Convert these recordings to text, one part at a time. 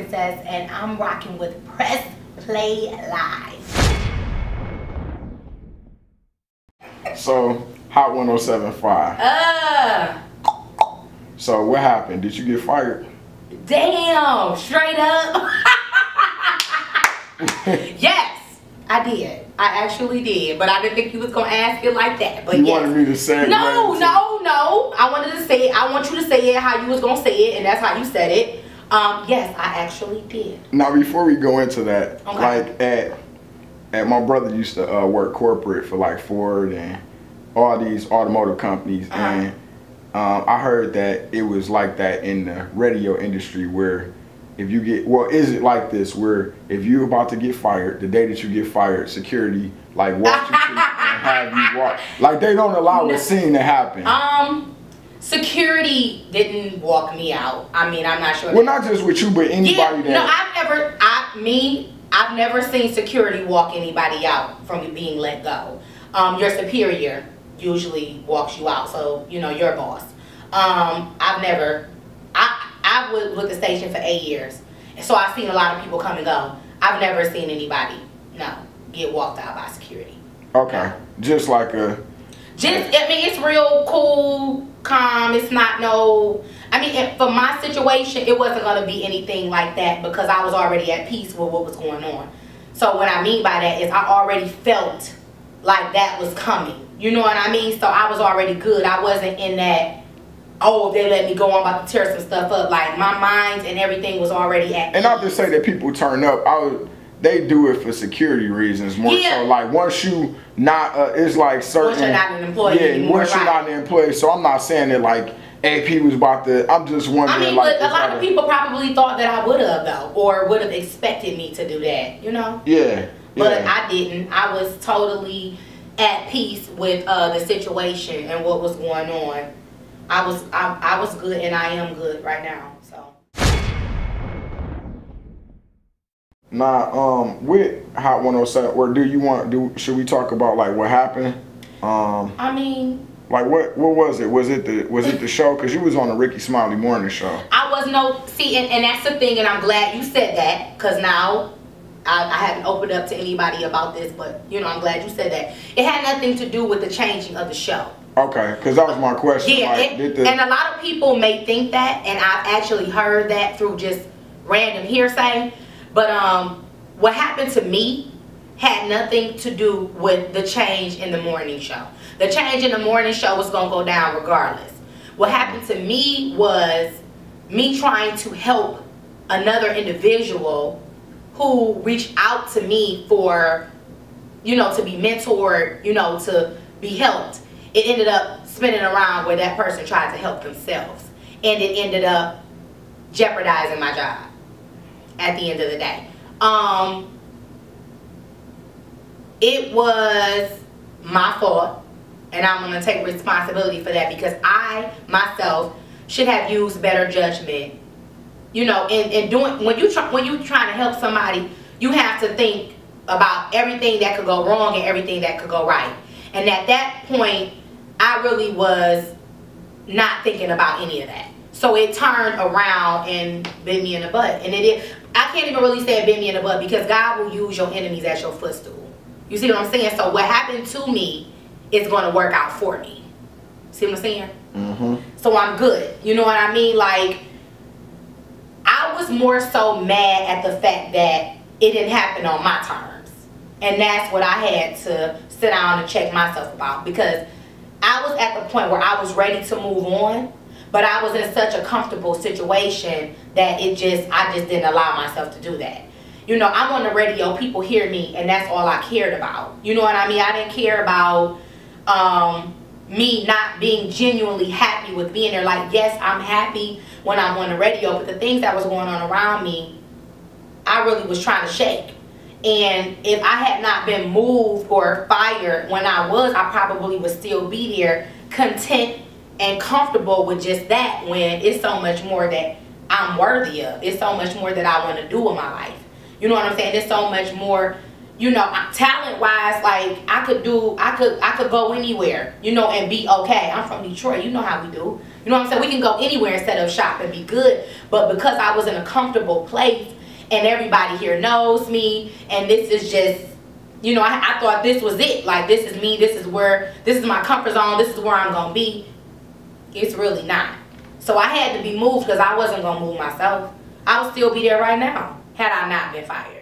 Princess, and I'm rocking with Press Play Live. So, Hot 107.5. So, what happened? Did you get fired? Damn, straight up. Yes, I did. I actually did, but I didn't think you was gonna ask it like that. But you yes. wanted me to say it. No. I wanted to say it. I want you to say it how you was gonna say it, and that's how you said it. Yes, I actually did. Now, before we go into that, okay. like at my brother used to work corporate for like Ford and all these automotive companies, and I heard that it was like that in the radio industry where if you get, well, is it like this where if you're about to get fired, the day that you get fired, security like walk you to and have you walk, like they don't allow a scene to happen? Security didn't walk me out. I mean, I'm not sure. Well, not just with you, but anybody that. No, I've never seen security walk anybody out from being let go. Your superior usually walks you out, so you know your boss. I was with the station for 8 years, and so I've seen a lot of people come and go. I've never seen anybody get walked out by security. Okay, just like a. I mean, it's real cool, calm. It's not no. I mean, for my situation, it wasn't gonna be anything like that because I was already at peace with what was going on. So what I mean by that is I already felt like that was coming. You know what I mean? So I was already good. I wasn't in that, oh, if they let me go, I'm about to tear some stuff up. Like, my mind and everything was already at peace. And not to say that people turn up. They do it for security reasons more so. Like, once you not, it's like certain. Once you're not an employee anymore, once you're not an employee. So I'm not saying that like AP was about to. I'm just wondering. I mean, like, but a lot of people probably thought that I would have though, or would have expected me to do that. You know? Yeah. But I didn't. I was totally at peace with the situation and what was going on. I was good, and I am good right now. So. Nah, with Hot 107, or should we talk about like what happened? I mean, like what was it? Was it the show? Cause you was on the Ricky Smiley Morning Show. And that's the thing, and I'm glad you said that, cause now I haven't opened up to anybody about this, but you know, I'm glad you said that. It had nothing to do with the changing of the show. Okay, because that was my question. Yeah, like, and a lot of people may think that, and I've actually heard that through just random hearsay. But what happened to me had nothing to do with the change in the morning show. The change in the morning show was going to go down regardless. What happened to me was me trying to help another individual who reached out to me for, you know, to be mentored, you know, to be helped. It ended up spinning around where that person tried to help themselves. And it ended up jeopardizing my job at the end of the day. It was my fault, and I'm going to take responsibility for that because I, myself, should have used better judgment. You know, in doing, when you trying to help somebody, you have to think about everything that could go wrong and everything that could go right. And at that point, I really was not thinking about any of that. So it turned around and bit me in the butt. And it did. I can't even really say it bit me in the butt because God will use your enemies as your footstool. You see what I'm saying? So what happened to me is going to work out for me. See what I'm saying? Mm-hmm. So I'm good. You know what I mean? Like, I was more so mad at the fact that it didn't happen on my terms. And that's what I had to sit down and check myself about, because I was at the point where I was ready to move on, but I was in such a comfortable situation that I just didn't allow myself to do that. You know, I'm on the radio, people hear me, and that's all I cared about. You know what I mean? I didn't care about me not being genuinely happy with being there. Like, yes, I'm happy when I'm on the radio, but the things that was going on around me, I really was trying to shake. And if I had not been moved or fired when I probably would still be there, content and comfortable with just that, when it's so much more that I'm worthy of. It's so much more that I want to do in my life. You know what I'm saying? There's so much more you know, talent wise, like I could go anywhere, you know, and be okay. I'm from Detroit, you know how we do. You know what I'm saying? We can go anywhere and set up shop and be good. But because I was in a comfortable place and everybody here knows me, and this is just, you know, I thought this was it. Like, this is me, this is my comfort zone, this is where I'm gonna be. It's really not. So I had to be moved because I wasn't gonna move myself. I would still be there right now had I not been fired.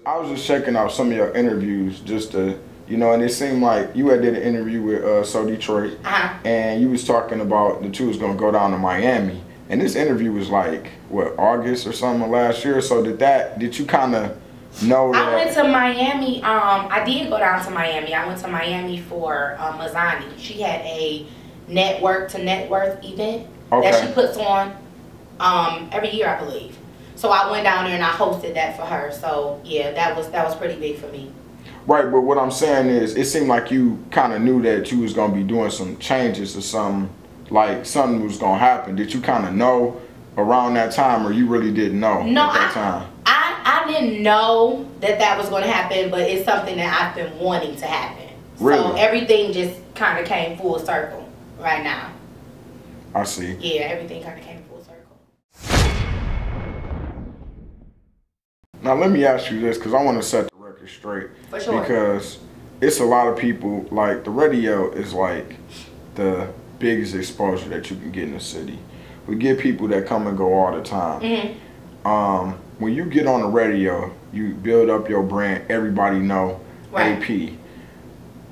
I was just checking out some of your interviews just to, you know, and it seemed like you had did an interview with So Detroit, and you was talking about that you was gonna go down to Miami. And this interview was like, what, August or something of last year? So did you kind of know that? I went to Miami. I did go down to Miami. I went to Miami for Mazani. She had a network to net worth event that she puts on every year, I believe. So I went down there and I hosted that for her. So yeah, that was pretty big for me. Right, but what I'm saying is, it seemed like you kind of knew that you was gonna be doing some changes or something. Like something was gonna happen. Did you kind of know around that time, or you really didn't know at that time? I didn't know that was going to happen, but it's something that I've been wanting to happen. Really? So everything just kind of came full circle right now. I see. Yeah, everything kind of came full circle. Now let me ask you this, because I want to set the record straight. For sure. Because it's a lot of people, like the radio is like the biggest exposure that you can get in the city. We get people that come and go all the time. When you get on the radio, you build up your brand, everybody know AP.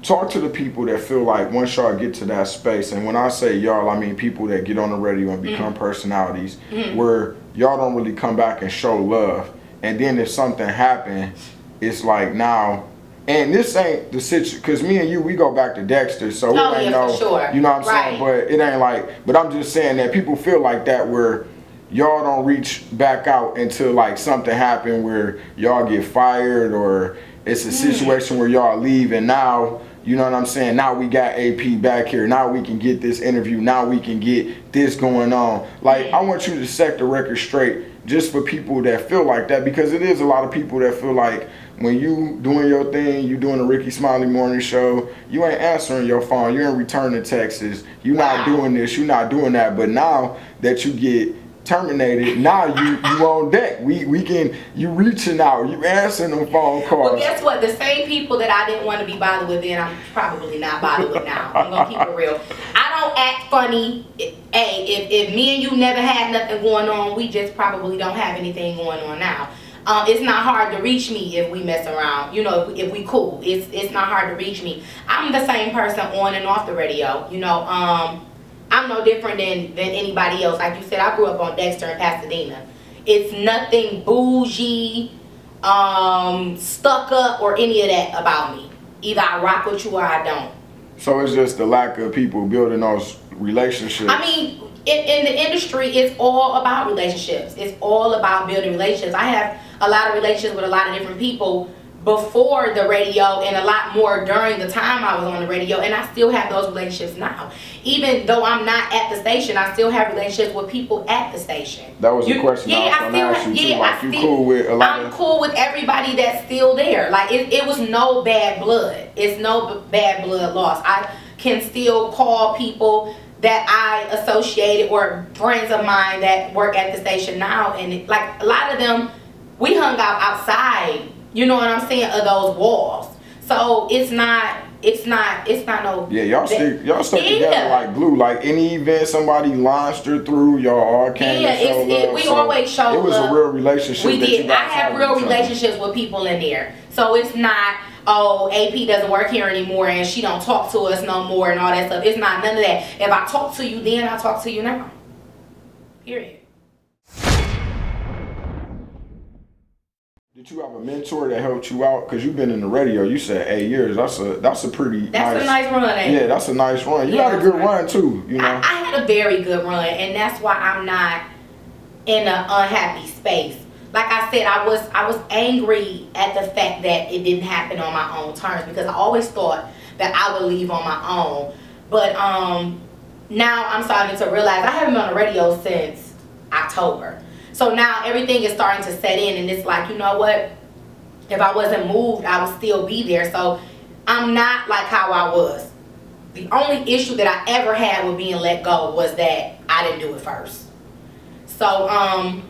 Talk to the people that feel like once y'all get to that space, and when I say y'all, I mean people that get on the radio and become personalities, where y'all don't really come back and show love. And then if something happens, it's like now, and this ain't the situation, because me and you, we go back to Dexter, so we ain't know, for sure. You know what I'm saying? But it ain't like, but I'm just saying that people feel like that where y'all don't reach back out until like something happened where y'all get fired, or it's a situation where y'all leave, and now, you know what I'm saying, now we got AP back here, now we can get this interview, now we can get this going on. Like, I want you to set the record straight just for people that feel like that, because it is a lot of people that feel like when you doing your thing, you doing the Rickey Smiley Morning Show, you ain't answering your phone, you ain't returning texts, you not doing this, you not doing that. But now that you get terminated, now you on deck. You reaching out, you answering them phone calls. Well, guess what? The same people that I didn't want to be bothered with then, I'm probably not bothered with now. I'm gonna keep it real. I don't act funny. Hey, if me and you never had nothing going on, we just probably don't have anything going on now. It's not hard to reach me if we mess around. You know, if we cool, it's not hard to reach me. I'm the same person on and off the radio. You know, I'm no different than anybody else. Like you said, I grew up on Dexter in Pasadena. It's nothing bougie, stuck up, or any of that about me. Either I rock with you or I don't. So it's just the lack of people building those relationships. I mean, in the industry, it's all about relationships. It's all about building relationships. I have a lot of relationships with a lot of different people before the radio, and a lot more during the time I was on the radio, and I still have those relationships now. Even though I'm not at the station, I still have relationships with people at the station. That was the question I was going to ask you too. Like, you cool with a lot I'm cool with everybody that's still there. Like, it was no bad blood. It's no bad blood lost. I can still call people that I associated or friends of mine that work at the station now, and like a lot of them, we hung out outside, you know what I'm saying, of those walls. So it's not no. Yeah, y'all stuck together like glue. Like any event somebody launched her through, y'all all came to show love. We always show love. It was a real relationship. We did. I have real relationships with people in there. So it's not, oh, AP doesn't work here anymore and she don't talk to us no more and all that stuff. It's not none of that. If I talk to you then, I talk to you now. Period. Did you have a mentor that helped you out? Because you've been in the radio, you said 8 years. That's a pretty That's a nice run, ain't it? Yeah, that's a nice run. You had a good run too, you know. I had a very good run, and that's why I'm not in an unhappy space. Like I said, I was angry at the fact that it didn't happen on my own terms, because I always thought that I would leave on my own. But now I'm starting to realize I haven't been on the radio since October. So now everything is starting to set in, and it's like, you know what? If I wasn't moved, I would still be there. So I'm not like how I was. The only issue that I ever had with being let go was that I didn't do it first. So,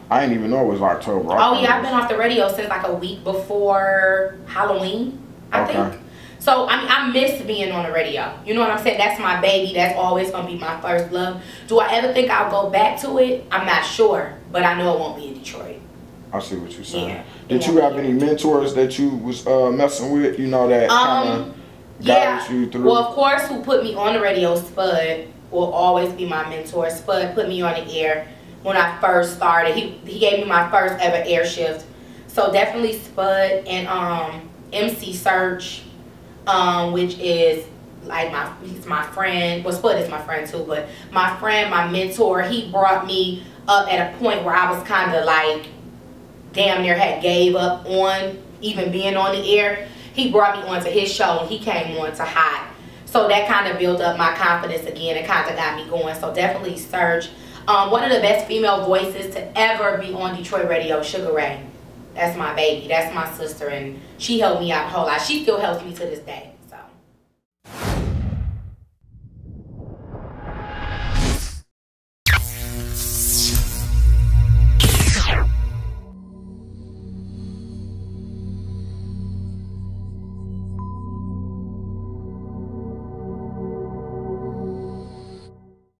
I didn't even know it was October. Oh yeah, I've been off the radio since like a week before Halloween, I think. So, I mean, I miss being on the radio. You know what I'm saying? That's my baby. That's always going to be my first love. Do I ever think I'll go back to it? I'm not sure. But I know it won't be in Detroit. I see what you're saying. Yeah, did you have any mentors that you was messing with, you know, that kind of guided you through? Well, of course, who put me on the radio, Spud, will always be my mentor. Spud put me on the air when I first started. He gave me my first ever air shift. So definitely Spud and MC Search, which is like he's my friend. Well, Spud is my friend too, but my friend, my mentor, he brought me up at a point where I was kind of like damn near had gave up on even being on the air. He brought me onto his show and he came on to Hot. So that kind of built up my confidence again and kind of got me going. So definitely Search. One of the best female voices to ever be on Detroit radio, Sugar Ray. That's my baby. That's my sister, and she helped me out a whole lot. She still helps me to this day.